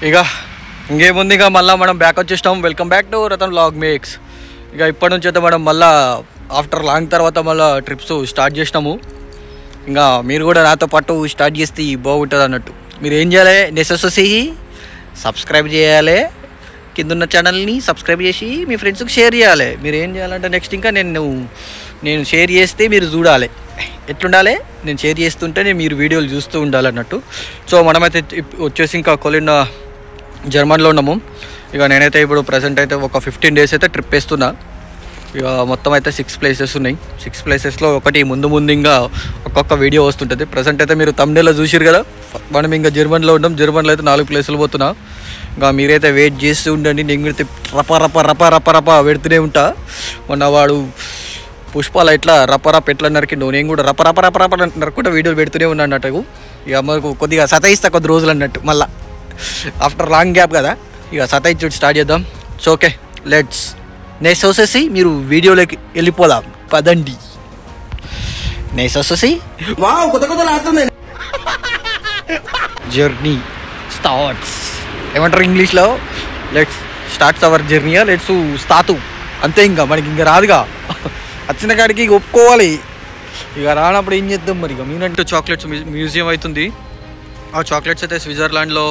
ఇక ఇంకేముంది, ఇక మళ్ళీ మనం బ్యాక్ వచ్చేస్తాం. Welcome back to Ratan vlog makes. ఇక ఇప్పటి నుంచి అయితే మనం మళ్ళీ ఆఫ్టర్ లాంగ్ తర్వాత మళ్ళీ ట్రిప్స్ స్టార్ట్ చేసినాము. ఇంకా మీరు కూడా నాతో పాటు స్టార్ట్ చేస్తే బాగుంటుంది అన్నట్టు. మీరు ఏం చేయాలి, నెసెసరీ సబ్స్క్రైబ్ చేయాలి, కిందున్న ఛానల్ని సబ్స్క్రైబ్ చేసి మీ ఫ్రెండ్స్కి షేర్ చేయాలి. మీరు ఏం చేయాలంటే నెక్స్ట్ ఇంకా నేను షేర్ చేస్తే మీరు చూడాలి. ఎట్లుండాలి, నేను షేర్ చేస్తుంటే మీరు వీడియోలు చూస్తూ ఉండాలన్నట్టు. సో మనమైతే వచ్చేసి ఇంకా కొలిన్ జర్మన్లో ఉన్నాము. ఇక నేనైతే ఇప్పుడు ప్రజెంట్ అయితే ఒక 15 days అయితే ట్రిప్ వేస్తున్నా. ఇక మొత్తం అయితే 6 places ఉన్నాయి. 6 placesలో ఒకటి ముందు ఇంకా ఒక్కొక్క వీడియో వస్తుంటుంది. ప్రజెంట్ అయితే మీరు తమ్నెల్లో చూసిరు కదా, మనం ఇంకా జర్మన్లో ఉన్నాం. జర్మన్లో అయితే 4 places పోతున్నా. ఇంకా మీరైతే వెయిట్ చేస్తూ ఉండండి. నేను అయితే రప పెడుతూనే ఉంటా. మొన్న వాడు పుష్పాలు ఎట్లా రప ఎట్లా నరికిండు, నేను కూడా రప నరుకుంటా వీడియోలు పెడుతూనే ఉన్నా అన్నట్టు. ఇక మనకు కొద్దిగా సతాయిస్తా కొద్ది రోజులు అన్నట్టు. మళ్ళీ ఆఫ్టర్ లాంగ్ గ్యాప్ కదా, ఇక సతాయిచ్చుడు స్టార్ట్ చేద్దాం. సో ఓకే, లెట్స్ నెక్స్ట్ వచ్చేసి మీరు వీడియోలోకి వెళ్ళిపోదాం పదండి. నెక్స్ట్ వచ్చేసి జర్నీ స్టార్ట్స్ ఏమంటారు ఇంగ్లీష్లో, let's starts hour journey, let's start అంతే. ఇంకా మనకి ఇంకా రాదుగా, వచ్చిన కాడికి ఒప్పుకోవాలి. ఇక రానప్పుడు ఏం చేద్దాం మరి. ఇక మీనంటూ చాక్లెట్స్ మ్యూజియం అవుతుంది. ఆ చాక్లెట్స్ అయితే స్విట్జర్లాండ్లో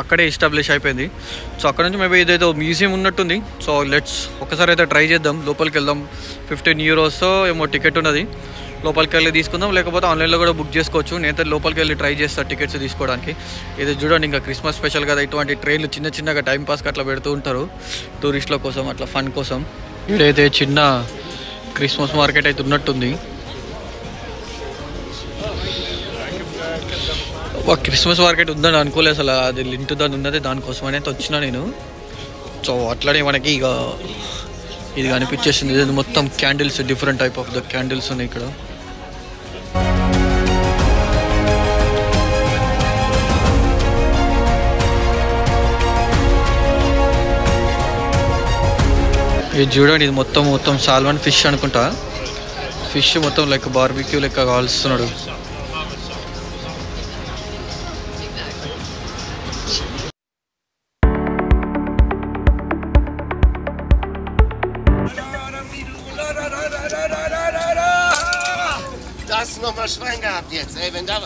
అక్కడే ఎస్టాబ్లిష్ అయిపోయింది. సో అక్కడ నుంచి మేబీ ఏదైతే మ్యూజియం ఉన్నట్టుంది. సో లెట్స్ ఒకసారి అయితే ట్రై చేద్దాం. లోపలికి వెళ్దాం. 15 euros ఏమో టికెట్ ఉన్నది. లోపలికి వెళ్ళి తీసుకుందాం, లేకపోతే ఆన్లైన్లో కూడా బుక్ చేసుకోవచ్చు. నేనైతే లోపలికి వెళ్ళి ట్రై చేస్తాను టికెట్స్ తీసుకోవడానికి. ఇది చూడండి, ఇంకా క్రిస్మస్ స్పెషల్ కదా, ఇటువంటి ట్రైన్లు చిన్నగా టైంపాస్కి అట్లా పెడుతూ ఉంటారు టూరిస్టుల కోసం, అట్లా ఫన్ కోసం. ఇదైతే చిన్న క్రిస్మస్ మార్కెట్ అయితే ఉన్నట్టుంది. క్రిస్మస్ మార్కెట్ ఉందని అనుకోలేదు అసలు. అది లింట్ దాని ఉన్నది, దానికోసమని అయితే వచ్చినా నేను. సో అట్లనే మనకి ఇక ఇది కనిపించేసింది. ఇది మొత్తం candles, different type of the candles ఉన్నాయి ఇక్కడ. ఇది చూడండి, ఇది మొత్తం సాల్మన్ ఫిష్ అనుకుంటా. ఫిష్ మొత్తం లైక్ బార్బిక్యూ లెక్క కాల్స్తున్నాడు. Hast du noch mal Schwein gehabt jetzt, ey? Wenn da...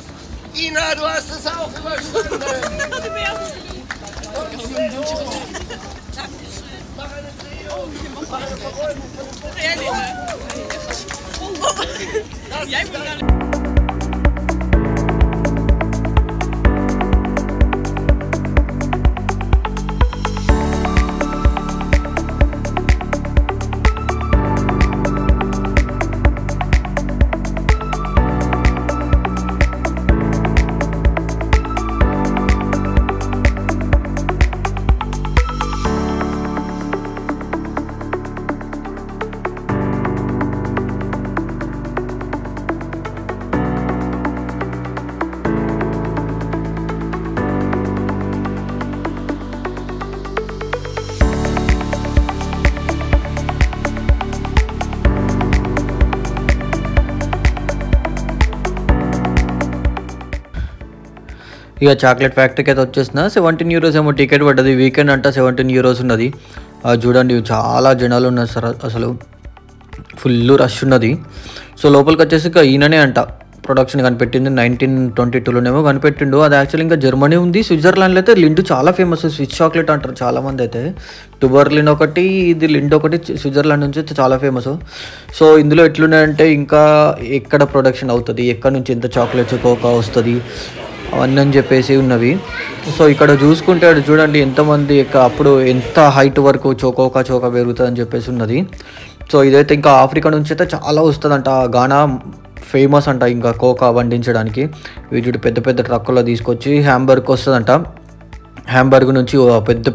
Ina, du hast es auch überstanden! Mach eine Drehung! Mach eine Verfolgung! ఇక చాక్లెట్ ఫ్యాక్టరీకి అయితే వచ్చేసిన 17 euros ఏమో టికెట్ పడ్డది. వీకెండ్ అంట 17 euros ఉన్నది. చూడండి, చాలా జనాలు ఉన్నారు సార్, అసలు ఫుల్ రష్ ఉన్నది. సో లోపలికి వచ్చేసి ఇక ఈయననే అంట ప్రొడక్షన్ కనిపెట్టింది. 1922లోనేమో కనిపెట్టిండు. అది యాక్చువల్లీ ఇంకా జర్మనీ ఉంది. స్విట్జర్లాండ్లో అయితే లింట్ చాలా ఫేమస్. స్విస్ చాక్లెట్ అంటారు చాలామంది. అయితే టుబర్లిన్ ఒకటి, ఇది లింట్ ఒకటి స్విట్జర్లాండ్ నుంచి అయితే చాలా ఫేమస్. సో ఇందులో ఎట్లున్నాయంటే ఇంకా ఎక్కడ ప్రొడక్షన్ అవుతుంది, ఎక్కడ నుంచి ఎంత చాక్లెట్స్ కోకా వస్తుంది అవన్నీ అని చెప్పేసి ఉన్నవి. సో ఇక్కడ చూసుకుంటే చూడండి ఎంతమంది అప్పుడు ఎంత హైట్ వరకు చోకా పెరుగుతుంది అని చెప్పేసి ఉన్నది. సో ఇదైతే ఇంకా ఆఫ్రికా నుంచి అయితే చాలా వస్తుందంట. గానా ఫేమస్ అంట ఇంకా కోకా పండించడానికి. వీటి పెద్ద ట్రక్కుల్లో తీసుకొచ్చి హ్యాంబర్గ్ వస్తుందంట. హ్యాంబర్గ్ నుంచి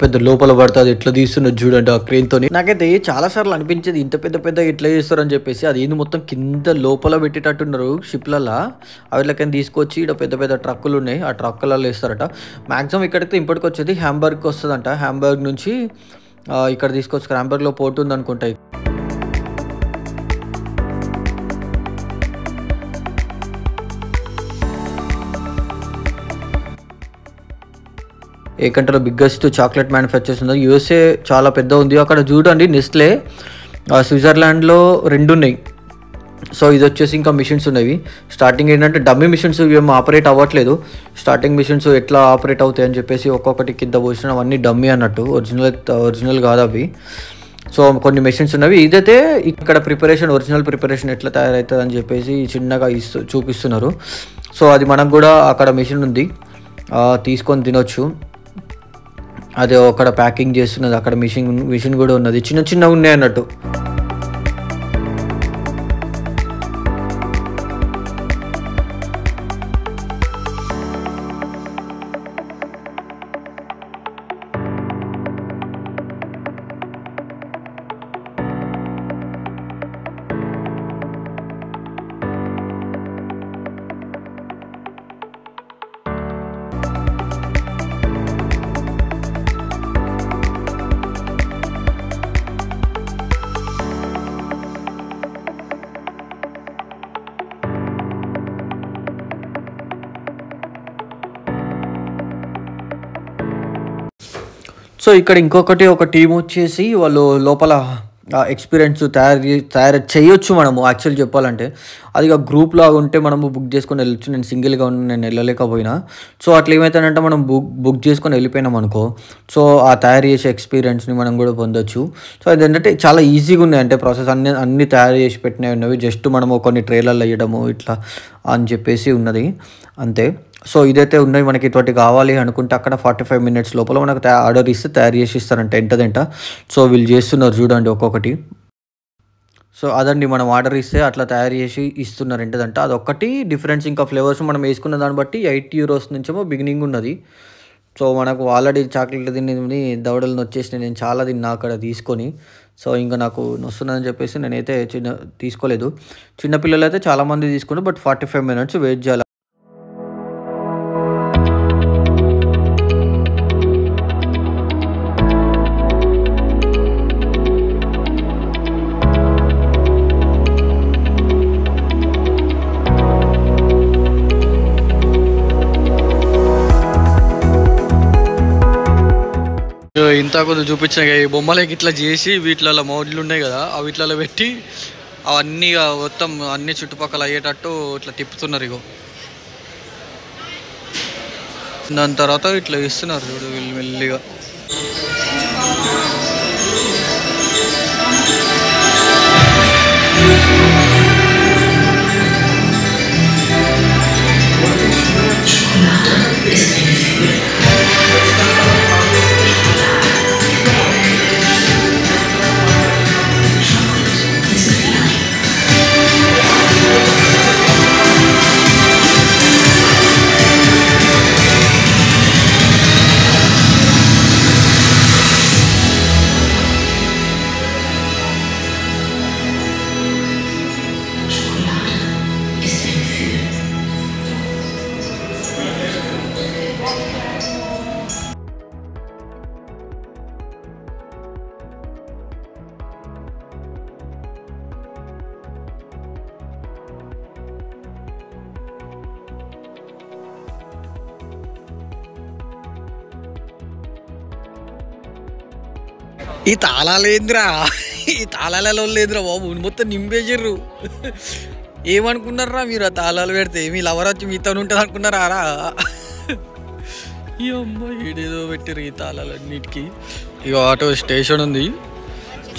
పెద్ద లోపల పడుతుంది. ఎట్లా తీస్తున్నది చూడండి ఆ క్రేన్తో. నాకైతే చాలా సార్లు అనిపించేది ఇంత పెద్ద ఎట్లా చేస్తారని చెప్పేసి. అది ఏంది మొత్తం కింద లోపల పెట్టేటట్టున్నారు షిప్లలో. అవిట్లకైనా తీసుకొచ్చి ఇక్కడ పెద్ద ట్రక్కులు ఉన్నాయి, ఆ ట్రక్కులలో వేస్తారట. మ్యాక్సిమం ఇక్కడికి ఇంపటికి వచ్చేది హ్యాంబర్గ్కి వస్తుందంట. హ్యాంబర్గ్ నుంచి ఇక్కడ తీసుకొచ్చి హ్యాంబర్గ్లో పోర్ట్ ఉంది అనుకుంటా. ఏ కంట్రీలో బిగ్గెస్ట్ చాక్లెట్ మ్యానుఫ్యాక్చర్స్ ఉంది. యూఎస్ఏ చాలా పెద్ద ఉంది. అక్కడ చూడండి నెస్లే, స్విట్జర్లాండ్లో 2 ఉన్నాయి. సో ఇది వచ్చేసి ఇంకా మిషన్స్ ఉన్నవి. స్టార్టింగ్ ఏంటంటే డమ్మీ మిషన్స్ ఏం ఆపరేట్ అవ్వట్లేదు. స్టార్టింగ్ మిషన్స్ ఎట్లా ఆపరేట్ అవుతాయి అని చెప్పేసి ఒక్కొక్కటి కింద పోసిన అవన్నీ డమ్మీ అన్నట్టు, ఒరిజినల్ కాదు అవి. సో కొన్ని మెషిన్స్ ఉన్నవి. ఇదైతే ఇక్కడ ఒరిజినల్ ప్రిపరేషన్ ఎట్లా తయారవుతుంది అని చెప్పేసి చిన్నగా చూపిస్తున్నారు. సో అది మనకు కూడా అక్కడ మెషిన్ ఉంది, తీసుకొని తినొచ్చు. అదే అక్కడ ప్యాకింగ్ చేస్తున్నది, అక్కడ మిషన్ కూడా ఉన్నది. చిన్న ఉన్నాయి అన్నట్టు. సో ఇక్కడ ఇంకొకటి ఒక టీం వచ్చేసి వాళ్ళు లోపల ఎక్స్పీరియన్స్ తయారు చేయొచ్చు మనము. యాక్చువల్ చెప్పాలంటే అది గ్రూప్ లాగా ఉంటే మనము బుక్ చేసుకొని వెళ్ళొచ్చు. నేను సింగిల్గా నేను వెళ్ళలేకపోయినా. సో అట్లా ఏమవుతానంటే మనం బుక్ చేసుకొని వెళ్ళిపోయినాం అనుకో, సో ఆ తయారు చేసే ఎక్స్పీరియన్స్ని మనం కూడా పొందొచ్చు. సో అదేంటంటే చాలా ఈజీగా ఉన్నాయి, అంటే ప్రాసెస్ అన్నీ తయారు చేసి పెట్టినవి ఉన్నవి. జస్ట్ మనము కొన్ని ట్రైలర్లు వేయడము ఇట్లా అని చెప్పేసి ఉన్నది అంతే. సో ఇదైతే ఉన్నాయి. మనకి ఇటువంటి కావాలి అనుకుంటే అక్కడ 45 minutes లోపల మనకు ఆర్డర్ ఇస్తే తయారు చేసి ఇస్తారంట ఎంతదంట. సో వీళ్ళు చేస్తున్నారు చూడండి ఒక్కొక్కటి. సో అదండి, మనం ఆర్డర్ ఇస్తే అట్లా తయారు చేసి ఇస్తున్నారు ఎంతదంట. అదొక్కటి డిఫరెన్స్. ఇంకా ఫ్లేవర్స్ మనం వేసుకున్న దాన్ని బట్టి €8 నుంచేమో బిగినింగ్ ఉన్నది. సో మనకు ఆల్రెడీ చాక్లెట్ తిని దవడలను వచ్చేసి నేను చాలా తిన్నా అక్కడ తీసుకొని. సో ఇంకా నాకు వస్తున్నదని చెప్పేసి నేనైతే తీసుకోలేదు. చిన్నపిల్లలు అయితే చాలామంది తీసుకున్నారు, బట్ 45 minutes వెయిట్ చేయాలి. ఇంత కొంచెం చూపించిన ఈ బొమ్మలకి ఇట్లా చేసి వీటిలలో మోడ్లు ఉన్నాయి కదా, ఆ వీటిలలో పెట్టి అవన్నీ మొత్తం అన్ని చుట్టుపక్కల అయ్యేటట్టు ఇట్లా తిప్పుతున్నారు. ఇగో దాని తర్వాత ఇట్లా ఇస్తున్నారు చూడు వీళ్ళు మెల్లిగా. ఈ తాళాలేంద్రా, ఈ తాళాలలో లేదురా బాబు, మొత్తం నింపేసారు. ఏమనుకున్నారా మీరు? ఆ తాళాలు పెడితే మీ లవర్ వచ్చి మీతో ఉంటుంది అనుకున్నారా? ఈ అమ్మాయి ఏడేదో పెట్టారు ఈ తాళాలన్నిటికీ. ఇక ఆటో స్టేషన్ ఉంది.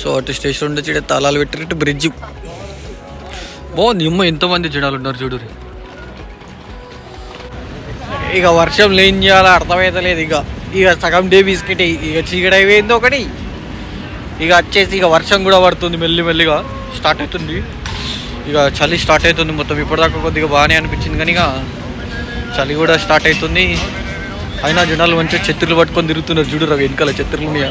సో అటు స్టేషన్ ఉండే చూడ తాళాలు పెట్టారు. ఇటు బ్రిడ్జ్ బాగుంది. అమ్మ ఎంతోమంది జనాలు ఉన్నారు చూడు. ఇక వర్షం ఏం చేయాలో అర్థమవుతలేదు. ఇక సగం డే బిస్కెట్, ఇక చీకటి అయిపోయింది ఒకటి. ఇక వచ్చేసి ఇక వర్షం కూడా పడుతుంది, మెల్లిమెల్లిగా స్టార్ట్ అవుతుంది. ఇక చలి స్టార్ట్ అవుతుంది మొత్తం. ఇప్పటిదాకా కొద్దిగా బాగానే అనిపించింది, కానీ ఇక చలి కూడా స్టార్ట్ అవుతుంది. అయినా జనాలు మంచిగా ఛత్రులు పట్టుకొని తిరుగుతున్నారు చూడు. రవి వెనకాల ఛత్రులు ఉన్నాయా.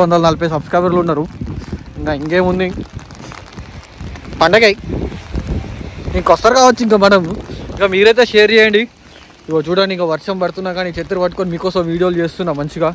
140 సబ్స్క్రైబర్లు ఉన్నారు. ఇంకా ఇంకేముంది పండగ ఇంకొస్తారు కావచ్చు. ఇంకా మనం ఇంకా మీరైతే షేర్ చేయండి. ఇగో చూడండి, ఇంకా వర్షం పడుతున్నా కానీ చెత్త పట్టుకొని మీకోసం వీడియోలు చేస్తున్నా మంచిగా.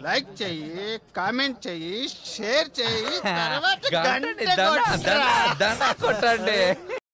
లైక్ చెయ్యి, కామెంట్ చెయ్యి, షేర్ చెయ్యి, తర్వాత గంట కొట్టండి.